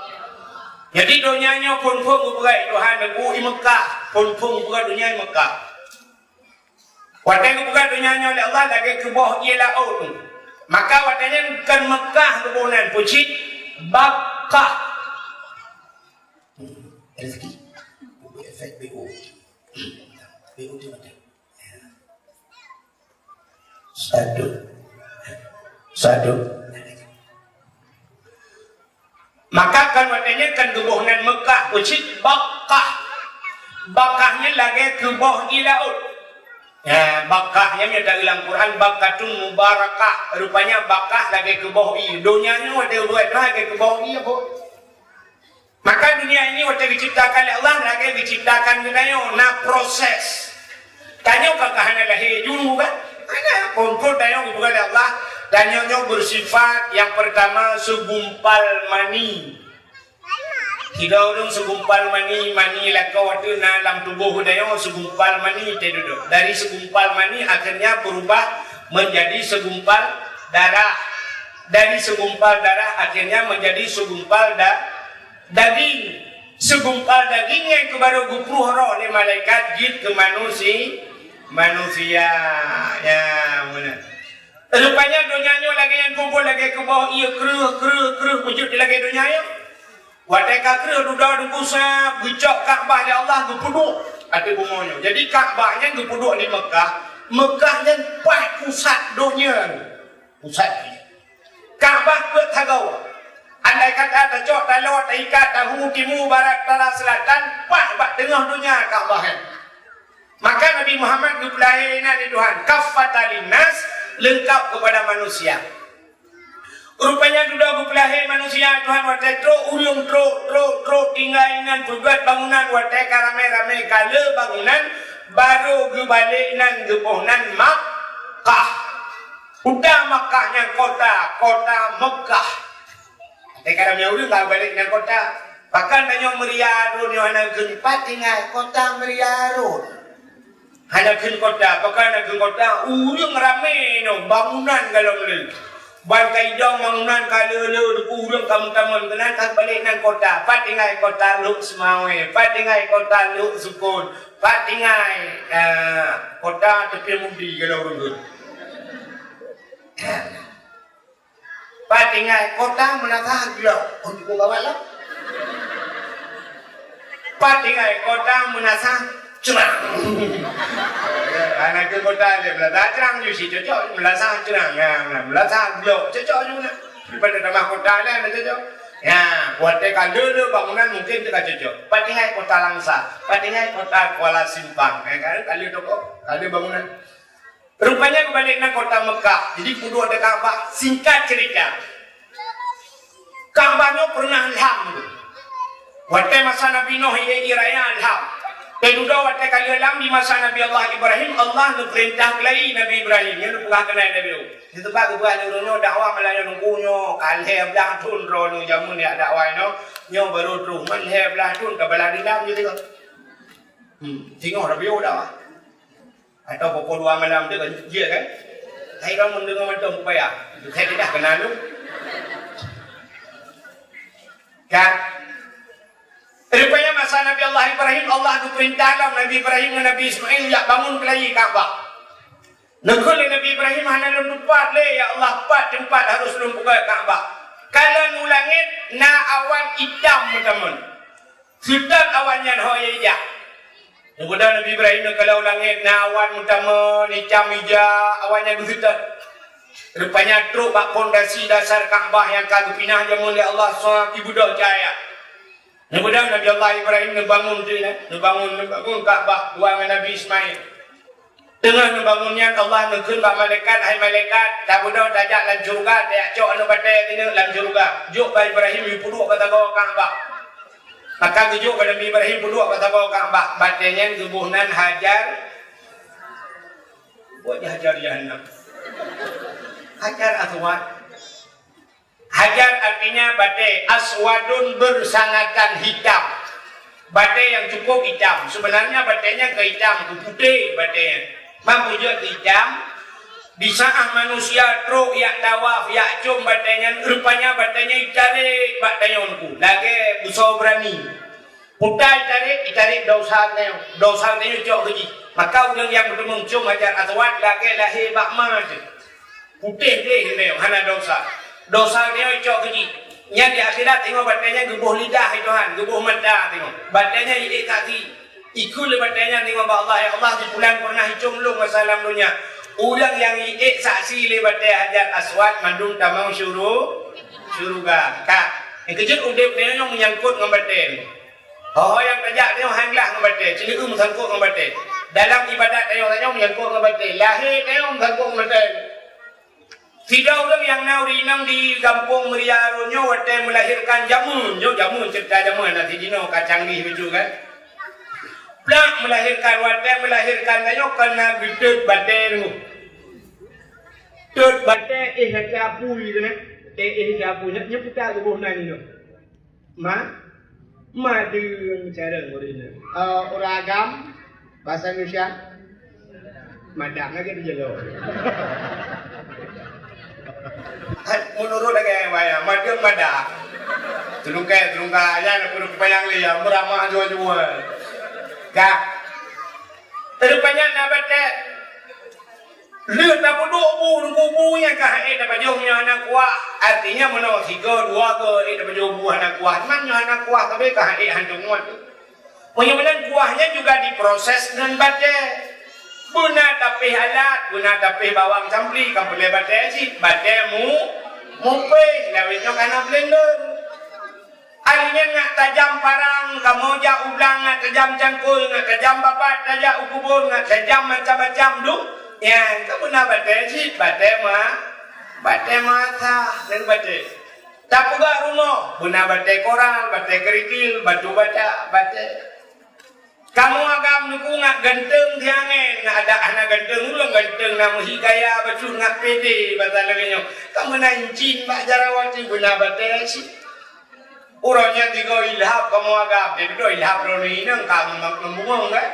Jadi dunianya pun buka Tuhan Nabi Mekah, pun buka dunia Mekah. Waktu buka dunianya oleh Allah lagi ke bawah ialah Maka watanya kan Mekah kebunan pucit Bakkah. Rezeki. Efek BO. BO di mana? Sadu. Maka kan watanya kan kebunan Mekah pucit Bakkah. Bakkahnya lagi ke bawah di laut. Ya, Bakkahnya ada dalam Quran Bakkatun Mubarakah. Rupanya Bakkah lagi ke bawah i. Dunianya ada buat lagi ke bawah i apa? Maka dunia ini waktu diciptakan oleh Allah lagi diciptakan dunia na proses. Tanya kakahana lahir dulu kan? Ada kumpul tanya bukan oleh Allah. Tanya bersifat yang pertama segumpal mani. Tidak orang segumpal mani laka waktu dalam tubuh daya segumpal mani duduk. Dari segumpal mani akhirnya berubah menjadi segumpal darah. Dari segumpal darah akhirnya menjadi segumpal daging. Segumpal daging yang kebaru gupruh roh oleh malaikat jid ke manusia. Ya benar. Rupanya dunianya lagi yang kumpul lagi ke bawah ia keruh wujud lagi dunianya. Wadah kakre duda dukusa gecok Kaabah ya Allah gepuduk ada bunganya. Jadi Kaabahnya gepuduk di Mekah. Mekahnya pas pusat dunia. Pusat dunia. Kaabah ke tagaw. Andai kata tercok talawat ikat tahu timur barat utara selatan pas bak tengah dunia Kaabahnya. Maka Nabi Muhammad gepelahirina di Tuhan kaffatan linnas lengkap kepada manusia. Rupanya sudah berkelahir manusia Tuhan wadah tro ulung tro tinggalan buat bangunan wadah rame-rame kala bangunan baru gebalinan gebohnan Makkah. Udah Makkahnya kota Mekah. Tekarame ulung tak balik nang kota. Bahkan tanya meriarun yang hanya gempa tinggal kota meriarun. Hanya gen kota, bahkan gen kota ulung rame no bangunan kalau melulu. Bangkai dong bangunan kalau urang kamu-kamu kenan tak balik nang kota. Patingai kota lu semawe, patingai kota lu sukun, patingai kota tepi mudi kalau urang. Patingai kota menata gila untuk bawa lah. Patingai kota menasa cerang. Anak ke kota dia belakang cerang juga sih cocok belakang cerang ya belakang blok cocok juga daripada nama kota dia cocok ya buat dekat dulu bangunan mungkin tidak cocok patingai kota Langsa patingai kota Kuala Simpang kan kali toko kali bangunan rupanya kebalik nang kota Mekah jadi kudu ada Ka'bah. Singkat cerita Ka'bahnya pernah ilham waktu masa Nabi Nuh ia raya ilham. Kemudian waktu kali dalam di masa Nabi Allah Ibrahim, Allah perintah kelai Nabi Ibrahim. Yang bukan kenal Nabi Nuh. Itu pak bukan nurunyo dakwah melaya nunggunya. Kalhe belah tun rono jamun ya dakwah no. Nyo baru terus malhe belah tun kebelah dalam gitu. Tengok Nabi Nuh dakwah. Atau pukul 2 malam dia kan. Hai kamu mendengar macam apa ya? Itu saya tidak kenal lu. Kan? Rupanya masa Nabi Allah Ibrahim, Allah diperintahkan Nabi Ibrahim dan Nabi Ismail yang bangun kelai Kaabah. Negul Nabi Ibrahim hanya lumpat le, ya Allah tempat harus lumpat Kaabah. Kalau nulangit na awan hitam teman, sudah awannya hoya hijau. Kemudian Nabi Ibrahim kalau langit na awan teman hitam hijau awannya sudah. Rupanya truk bak pondasi dasar Kaabah yang kagak pinah jamun oleh Allah SWT budak jaya. Kemudian Nabi Allah Ibrahim ngebangun Kaabah buang Nabi Ismail. Tengah ngebangunnya Allah negeri bak malaikat, hai malaikat, tak budak tajak lan surga, tak cok anu batai kena lan surga. Juk ba Ibrahim puduk kata bawa Kaabah. Maka gejuk pada Nabi Ibrahim puduk kata bawa Kaabah. Batenya gebuhnan Hajar. Buat Hajar Jahannam. Hajar Aswad. Hajar artinya batai aswadun bersangatan hitam. Batai yang cukup hitam. Sebenarnya batainya ke hitam, ke putih batainya. Mampu juga ke hitam. Di saat manusia truk yang tawaf, yang cum batainya, rupanya batainya ditarik batainya unku. Lagi busau berani. Putai ditarik dausahnya cok keji. Maka orang yang bertemu cum Hajar Aswad lagi lahir bakma je. Putih dia hana dosa. Dosa dia cok keji. Nya di akhirat tengok batanya gebuh lidah itu han, gebuh mata tengok. Batanya idik kaki. Ikut le batanya tengok Allah ya Allah di bulan pernah hicung lu masalah dunia. Ulang yang idik saksi le bataya Hajar Aswad mandung tamau syuruga. Kak, yang kejut udip dia yang menyangkut dengan batin. Oh yang tajak dia hanglah dengan batin. Cili sangkut dengan batin. Dalam ibadat dia menyangkut dengan batin. Lahir dia sangkut dengan batin. Tidak orang yang nauri di kampung Meriaronyo waktu melahirkan jamun cerita jamun nanti dino kacang ni betul kan. Plak melahirkan ayo kena bitut baten. Tut baten capu itu kan. Capu nya putar ke bawah nani no. Madu cara ngorina. Orang agam bahasa Indonesia madang lagi dia lo. Menurut lagi bayar madang madak. Tulungkai ya perlu payang liya meramah jual. Kak. Terupanya nabate lihat apa dobu kubunya kah dapat jauhnya anak kuah artinya menolak 3 2 ke dapat jauh anak kuah mana anak kuah tapi kah hantu muat kemudian kuahnya juga diproses dengan bate guna tapi alat guna tapi bawang campli kamu boleh bate sih batemu mupe lawitnya karena blender akhirnya nggak tajam parang kamu jak ublang nggak tajam cangkul nggak tajam babat tajam ukubur nggak tajam macam-macam dulu ya, kamu nak baca sih, baca mata dan baca. Tak juga rumah, guna baca koral, baca kerikil, batu baca. Kamu agam nuku ngak ganteng tiangen, ngak ada anak ganteng ulang ganteng namu hikaya baju ngak pede baca lagi kamu nancin mak jarawati guna baca sih. Urangnya tiga ilham kamu agam, jadi do ilham roni nang kamu membungong kan?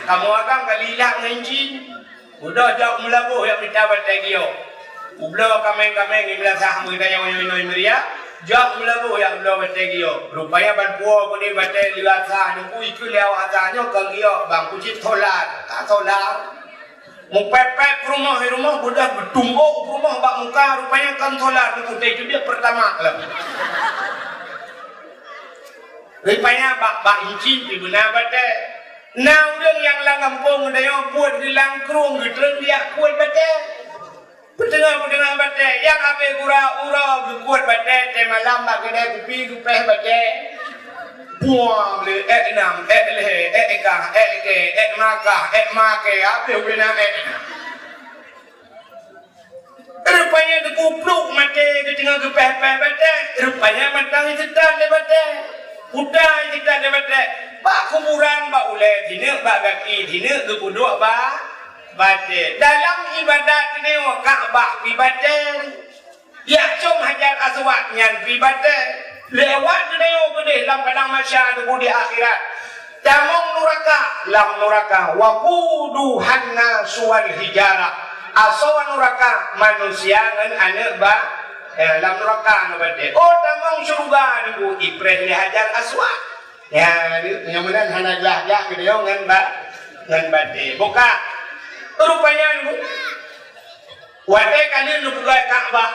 Kamu agam kali ilham nancin. Udah jauh melabuh yang kita bertagio. Ublo kameng imlasah kita yang noy Maria. Jauh melabuh yang ublo bertagio. Rupanya banpuo kuni bate liwasah nungku ikut lewatanya kagio bang kucit tolar, tak tolar. Mupepet rumah budak bertumbuk rumah bak muka rupanya kan tolar nungku itu dia pertama lah. Rupanya bak incin di guna bate. Nah, orang yang langampung dia buat di langkrung gitu dia kuat bate. Petengah bate. Yang abe ura buat bate malam bak kedai kupi kupeh bate. Buang le enam le ekang ke maka make abe bina rupanya dikupluk mate di tengah kupeh bate. Rupanya matang itu tak le bate. Udah itu tak le bate. Pak kuburan pak ule dina pak kaki dina kepuduk pak baca dalam ibadat ni Kaabah ibadat ya cum Hajar Aswad nyan ibadat lewat ni gede dalam padang mahsyar di akhirat tamong nuraka waqudu hanna suwal hijara asawan nuraka manusia ngan anak ba dalam nuraka nabade tamong surga niku ipreh Hajar Aswad. Ya, nyamunan hanaglah ya gitu yo ngan bate. Buka. Rupanya nu. Wate kali nu buka Ka'bah.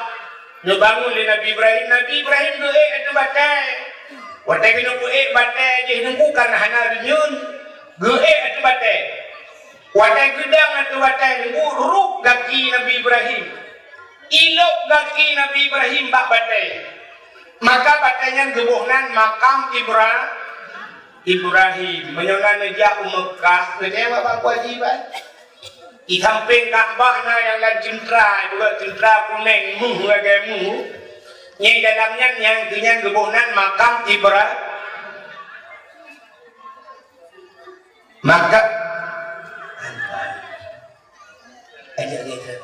Nu bangun di Nabi Ibrahim doe itu bate. Wate kali nu bate je nungku karena hana nyun. Goe itu bate. Wate gedang itu bate nungku ruk gaki Nabi Ibrahim. Ilok gaki Nabi Ibrahim bak bate. Maka batenya gebuhnan makam Ibrahim menyongan nejak Mekah kecewa apa kewajiban di samping Ka'bah yang lain centra kuning muh lagi muh yang dalamnya yang kenyang gebunan makam Ibrahim maka aja gitu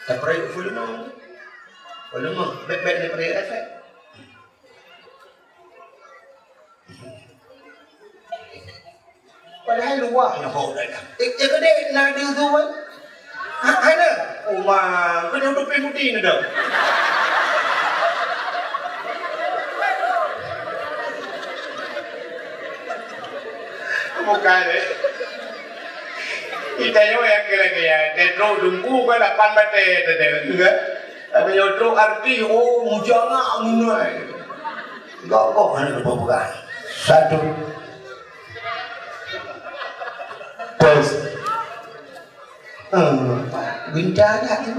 tak perlu volume baik-baik daripada efek. Padahal luar yang bawa dah. Kedai nak dia tu kan? Ada. Oh mah, kena duduk putih ni dah. Bukan Kita yo yang kira-kira tetro dungku kan 8 bate tete juga. Tapi yo tro arti mujana munai. Enggak kok ana bukan. Satu. Terus. Bincang tu.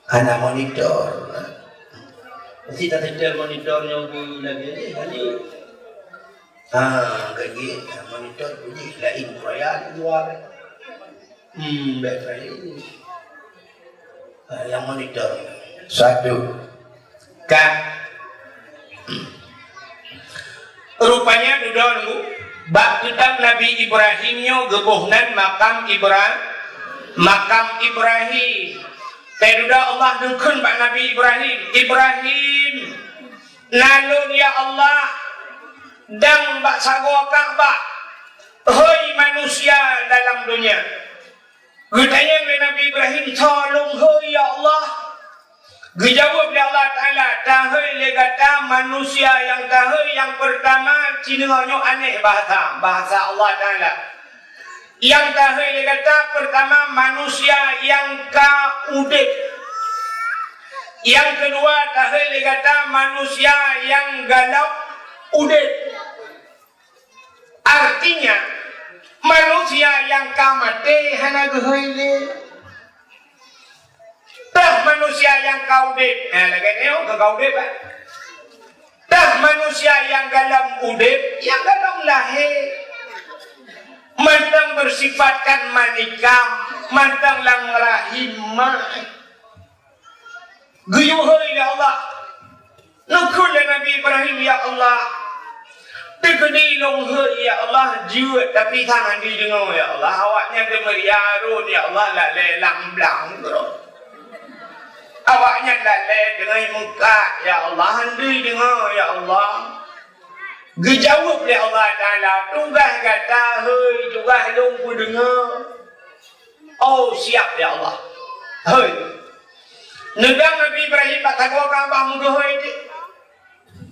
Anak monitor. Mesti tak ada monitornya lagi ni. Gaji monitor bunyi lain perayaan luar. Baik ini. Yang monitor. Satu. Kak. Rupanya duduk bak kitab Nabi Ibrahimnya gebuhnan makam Ibrahim. Teruda Allah nukun bak Nabi Ibrahim nalun ya Allah dang bak sagwa Ka'bah hoi manusia dalam dunia. Gutanya Nabi Ibrahim tolong hoi ya Allah. Dijawab oleh Allah Ta'ala, tahai legata manusia yang tahai yang pertama cinanya aneh bahasa Allah Ta'ala. Yang tahai legata pertama manusia yang kaudit. Yang kedua tahai legata manusia yang galau udit. Artinya manusia yang kamate hana gehaile. Dah manusia yang kaudip, lagi tengok ke kaudip kan? Dah manusia yang dalam udip, yang dalam lahir, mantang bersifatkan manikam, mantang lang rahimah. Guyuhai ya Allah, nukul Nabi Ibrahim ya Allah, tegedi longhai ya Allah, jiwa tapi tangan di dengar ya Allah, awaknya gemeriarun ya Allah, lelang belang terus. Awaknya lalai dengan muka ya Allah, handui dengar ya Allah. Gejawab oleh Allah Ta'ala, tugas kata hei, tugas lumpu dengar. Oh siap ya Allah. Hei. Nedang Nabi Ibrahim tak tahu Kaabah mudah hei ni.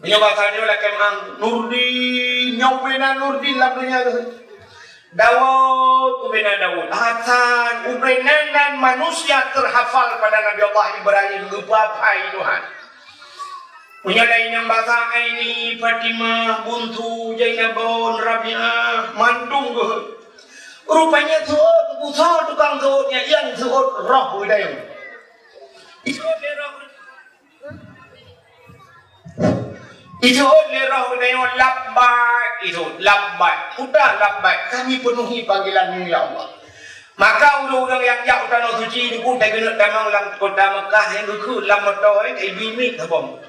Menyebab dia lah kemang Nurdin, nyawbena Nurdin lah punya tu. Daud, ubena Daud, Hasan, ubena manusia terhafal pada Nabi Allah Ibrahim gepapai Tuhan. Punya lain yang bahasa ini Fatimah, Buntu, Jainabon, Rabi'ah, Mandung ke. Rupanya Zuhud, usaha tukang Zuhudnya yang Zuhud roh budaya. Itu oleh roh budaya labbaik itu labbaik. Udah labbaik kami penuhi panggilan-Mu ya Allah. Maka orang yang jauh tanah suci ni pun tak kena tamang dalam kota Mekah yang ke lam motor ai bimit habom.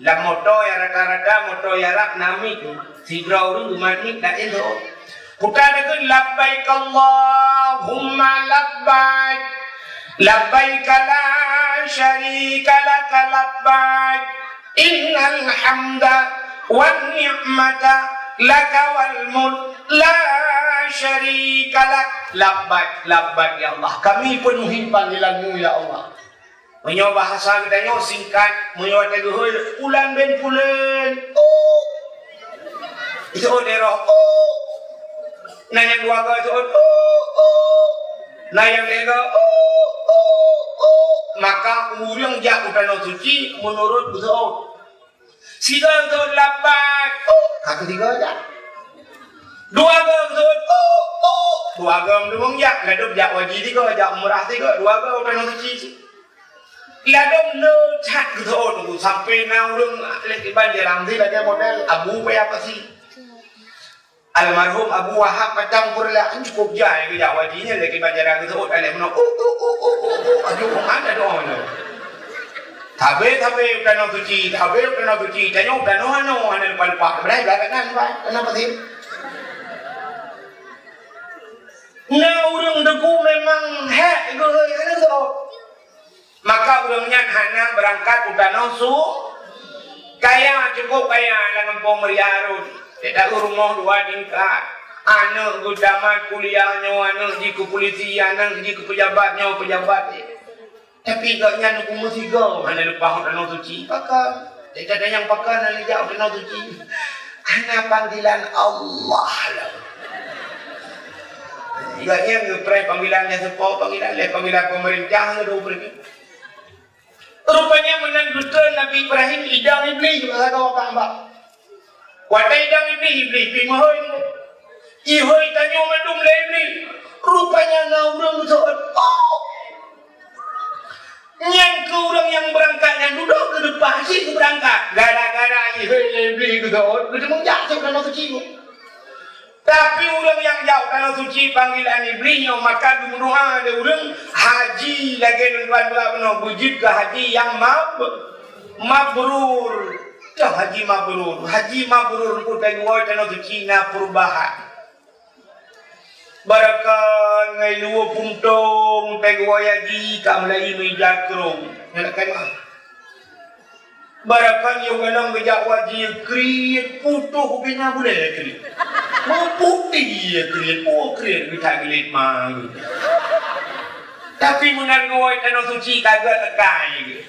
Lam motor yang rata-rata motor yang rak nami tu. Sigrau tu manik dak itu. Kita dengan labbaik Allahumma labbaik. Labbaik la syarika lak labbaik. Innal hamda wan ni'mata laka wal mulk la syarika lak. Labbaik, labbaik ya Allah. Kami penuhi panggilan-Mu ya Allah. Menyo bahasa kita singkat, menyo teguh ulan ben pulen. Itu odero. Nah yang dua ga itu nah yang lega maka urang jauh tanah suci menurut Zuhud. Sida Zuhud labbaik. Kata tiga aja. Dua ga Zuhud. Dua ga mendung jak laduk jak wajib tiga jak umrah tiga dua ga tanah suci. Laduk no chat Zuhud sampai na urang lek banjir amdi lagi model Abu apa sih? Almarhum Abu Wahab kacang purla cukup jaya ke wajibnya lagi banjir Zuhud alai meno aduh mana doa no. Tabe tanah suci, tanya tanah ana lepas berai belakang kan kenapa sih? Nah urang deku memang hek geuy ana Zuhud. Maka urangnya hana berangkat ke tanah su kaya cukup kaya dengan pemeriarun. Tidak rumah dua tingkat. Anak gudamat kuliahnya, anak di kepolisian, anak di pejabat. Tapi gaknya nak umur tiga, mana lepas tanah suci. Maka Tidak ada yang pakai nak jauh dengan suci. Karena panggilan Allah lah. Igaknya ngepre panggilannya sepo, panggilan pemerintah itu pergi. Rupanya menang dusta Nabi Ibrahim idang iblis juga kau tambah. Watai idang iblis pimahoy mo. Ihoy tanyo madum le iblis. Rupanya naurang soal. Oh. Yang ke orang yang berangkat yang duduk ke depan sih berangkat. Gara-gara ihoy le iblis gitu. Kita menjatuh dalam suci. Tapi orang yang jauh dalam suci panggilan iblisnya maka berdoa ada orang haji lagi tuan belah bujib ke haji yang mabrur. Dah haji mabrur pun tengok dalam suci na perubahan. Barakan ngai luar puntung tengok haji kat Melayu meja kerong. Nak kan barakan yang dalam gejak wajib kriit putuh bina boleh kriit. Mau putih ya kriit, kriit kita kriit mah. Tapi menang goi tanah suci kagak tekai.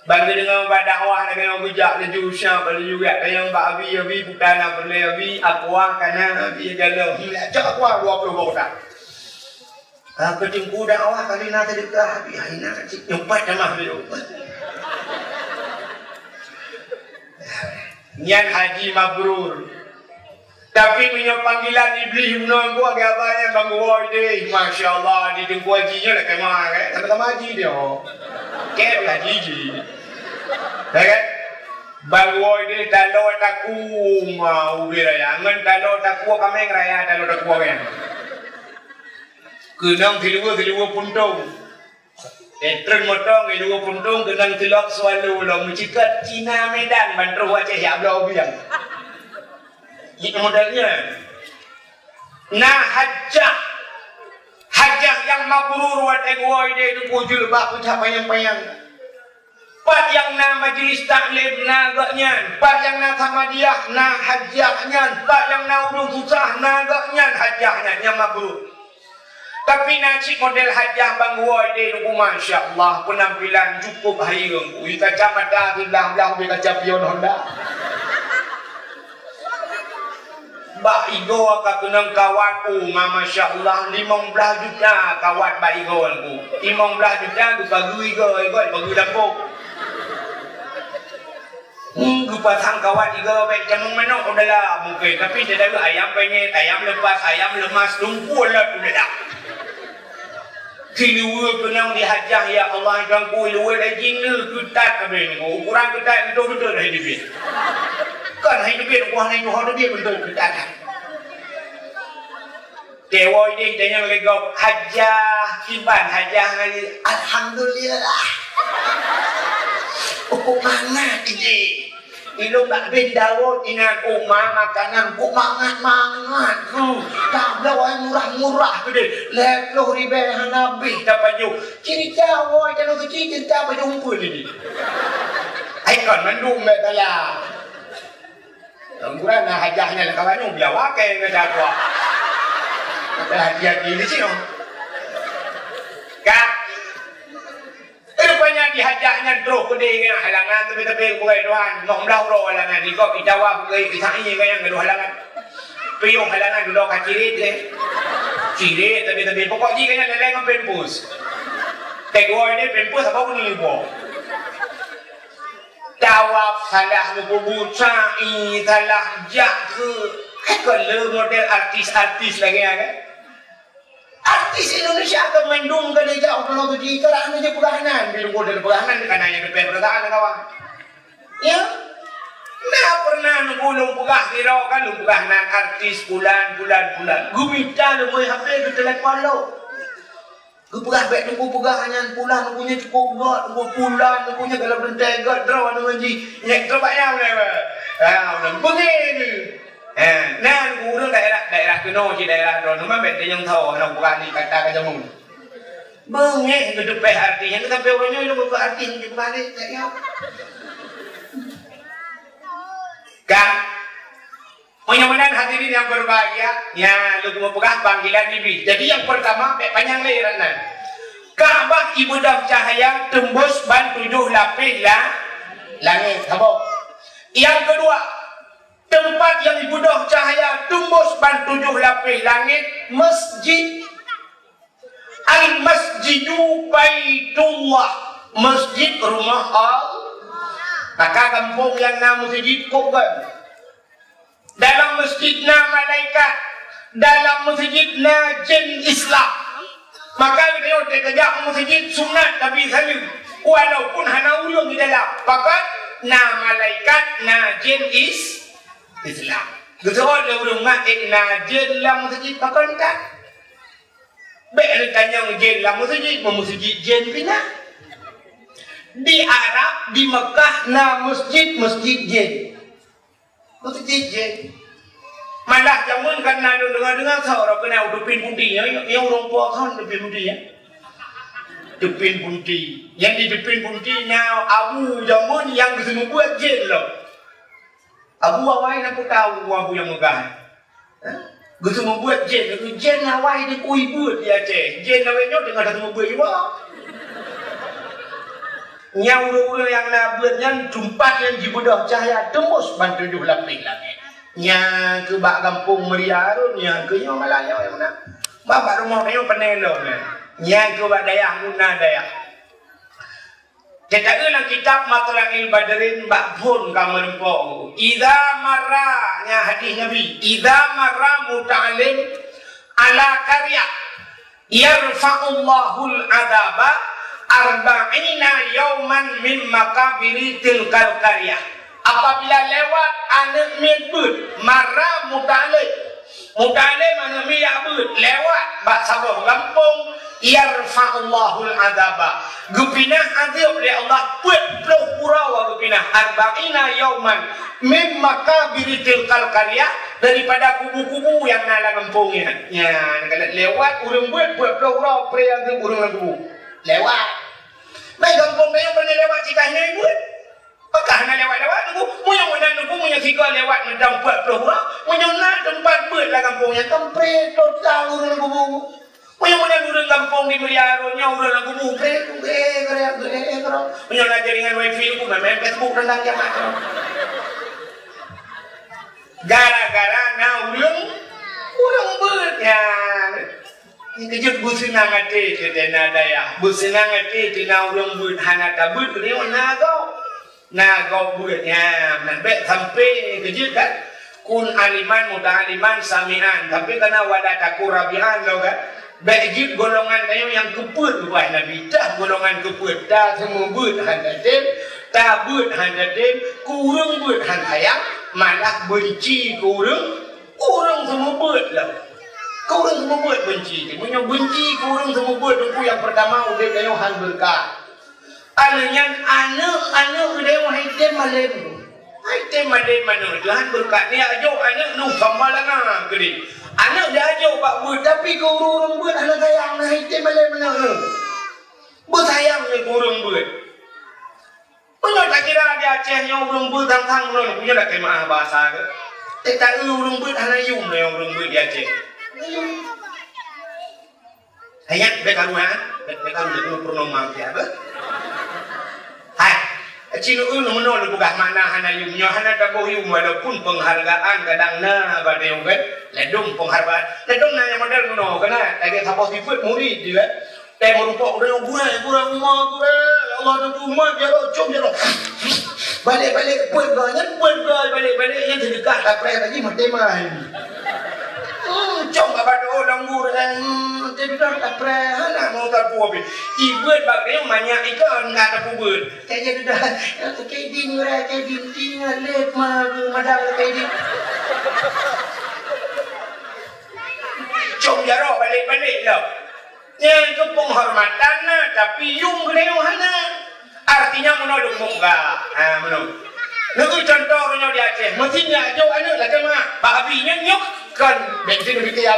Bagi dengan dakwah dengan gejak leju syah balik juga yang babi putana beli abi aqua kana abi galau hila cak aqua 20 botak. Ketimpu dakwah kali nak dekat abi aina kecil nyumpat mah dia. Nyan haji mabrur. Tapi punya panggilan iblis menang gua agaknya bang gua deh. Masya-Allah di tengku hajinya nak kemana kan? Sama-sama haji dia. Kep haji. Kan? Bang gua deh talo taku mau biraya. Ngan talo taku kami ngeraya talo taku kan. Kenang tilu puntung. Etren motong ilu puntung kenang tilok selalu lo mencikat Cina Medan bantu Aceh ya blau biang. Itu modalnya. Nah hajah yang mabrur wa tegoi de itu pujul bak payang-payang. Pat yang na majlis taklim na gaknya, pat yang na tamadiyah na hajahnya, pat yang na ulung susah na gaknya hajahnya yang mabrur. Tapi nasi model hajah bang woi de lu masya Allah penampilan cukup hairung. Ui kacamata belah-belah be kaca pion Honda. Ba igo ka kenang kawatku masya Allah 15 juta kawat ba igo ku. 15 juta ku pagi igo pagi dapuk. Ku pasang kawat igo baik jamung menok udahlah mungkin tapi dia ada ayam penyet, ayam lepas, ayam lemas lumpur lah udah. Kiluwa penang dihajah ya Allah yang ku luwa dah jingle kutat kabin ku ukuran kutat betul-betul dah hidup. Kan hidup ku hang itu hang dia betul kutat. Dewa ini jangan legok hajah simpan hajah ngali alhamdulillah. Ku mana ini? Ilung tak bendawot ingat umah makanan ku mangat-mangat. Tak belawai murah-murah gede. Leploh ribehan nabi tak baju. Ciri Jawa jangan kecil cerita baju umpul ini. Aikon mendung betala. Angguran hajahnya kawan biar wakai ngedakwa. Hati-hati di sini. Kak rupanya dihajahnya terus kode halangan tapi bukan doan mau ro halangan di kok Jawa bukan kisah ini yang kedua halangan piyong halangan dulu kacirit cirit tapi pokok ji kanya leleng pempus tegoi ini pempus apa pun ini bo tawaf salah kubur sa'i salah jak ke model artis lagi kan artis Indonesia akan mendung ke dia jauh kalau tu di kerana dia peranan bila model peranan kerana yang depan perasaan kawan ya nah pernah nunggu pegah kira kan peranan artis bulan gue minta lu mau HP ke telefon lo gue pegah baik nunggu pegahannya pulang nunggunya cukup buat nunggu pulang nunggunya kalau bertegat draw nunggu ji yang terbayang udah begini nah guru daerah kuno di daerah Don rumah beda yang tahu orang bukan di kata kajamun bengek hidup artinya kita peorangnya itu bukan arti di balik saya kan mudah-mudahan hadirin yang berbahagia ya lu mau pegang panggilan iblis jadi yang pertama panjang lehernya Ka'bah ibadah cahaya tembus ban 7 lapis lah langit apa? Yang kedua, tempat yang dibunuh cahaya tembus ban 7 lapis langit, masjid. Al-masjidu baitullah, masjid rumah Allah. Maka kampung yang nama masjid korban. Dalam masjidna malaikat, dalam masjidna jin Islam. Maka dia kejak masjid sunat Nabi salim. Walaupun hana ulung di dalam, pakat na malaikat na jin Islam. Gesorot le ulung mak na jin dalam masjid pakat tak. Baik tanya jin dalam masjid jin pina. Di Arab, di Mekah na masjid jin. Masjid jin. Malah jamun kan nado dengar seorang kena dupin putih yang orang tua kan dupin putih ya. Dupin putih. Yang di dupin putihnya abu jamun yang semua buat jin loh. Abu awai nak tahu abu yang megah. Semua buat jin, jin awai di kui buat dia ceh. Jin awainya dengan semua buat juga. Nyau yang nak buatnya tempat yang dibunuh cahaya tembus ban 7 lapis langit. Yang ke bak kampung Meria tu, yang ke yang Malaya yang mana? Bak rumah dia penelong ni. Yang ke bak dayah guna dayah. Kita dalam kitab Matla'il Badrin bak pun kamu nampak. Idza marra nya hadis Nabi. Idza marra muta'alim ala qarya yarfa'ullahul adaba arba'ina yawman min makabiri tilkal qaryah. Apabila lewat anak mirbut marah muta'alim anak mirbut lewat bak sabah kampung yarfa'ullahul adaba gupinah adab oleh Allah buat pura gupinah arba'ina yauman min makabiri tilkal qaryah daripada kubu-kubu yang nala kampungnya ya kalau lewat urang buat pura pria tu urang kubu lewat baik kampung dia pernah lewat cikahnya buat apakah nak lewat-lewat tunggu munyong nak tunggu munyong tiga lewat macam buat pura munyong nak tempat buat lah kampungnya kampret total urang kubu munyong nak urang kampung di Meriaronya urang kubu pret munyong nak jaringan wifi ku main Facebook rendang jamak gara-gara nak urang buat ya ini kejut businang ate ketena daya businang ate tina urang buat hana tabut dia mana kau nah kau buatnya nanti sampai kejut kan kun aliman muda aliman samian tapi karena wadah takur rabian lo kan bejut golongan tayo yang keput buat nabi dah golongan keput dah semua buat handatin dah buat handatin kurang buat handayang malah benci kurang semua buat lah kurang semua buat benci punya benci kurang semua buat aku yang pertama udah tayo han berkah Alanya anak dia haitem malem mana Tuhan berkat ni ajo anak nu sambalanga gede anak dia ajo pak buat tapi kau urang buat anak sayang na haitem malem mana bersayang ni urang buat punya tak kira dia Aceh yang urang buat tang urang punya nak kemah bahasa ke tak urang buat anak yum yang urang buat dia Aceh ayat bekaruan dia pernah maaf ya apa Cina menolak bukan mana hana yumnya hana tabuh yum walaupun penghargaan kadang-kadang pada yang kan ledung penghargaan ledung nanya model no kena lagi sabah sifat murid dia tapi merupakan orang kurang rumah Allah dan rumah dia cuma dia balik puan balik yang sedekah tak payah lagi mati mah cuma pada orang kurang tapi tak payah nak mau tak puas ibu bagai banyak ikan nak tak puas saya dah kayak din tinggal lep madang kayak din cuma jaro balik lah yang itu penghormatan tapi yung kena hana artinya menolak muka menolak lalu contohnya di Aceh mestinya jauh anak lah kemana babinya nyok kan bensin lebih kaya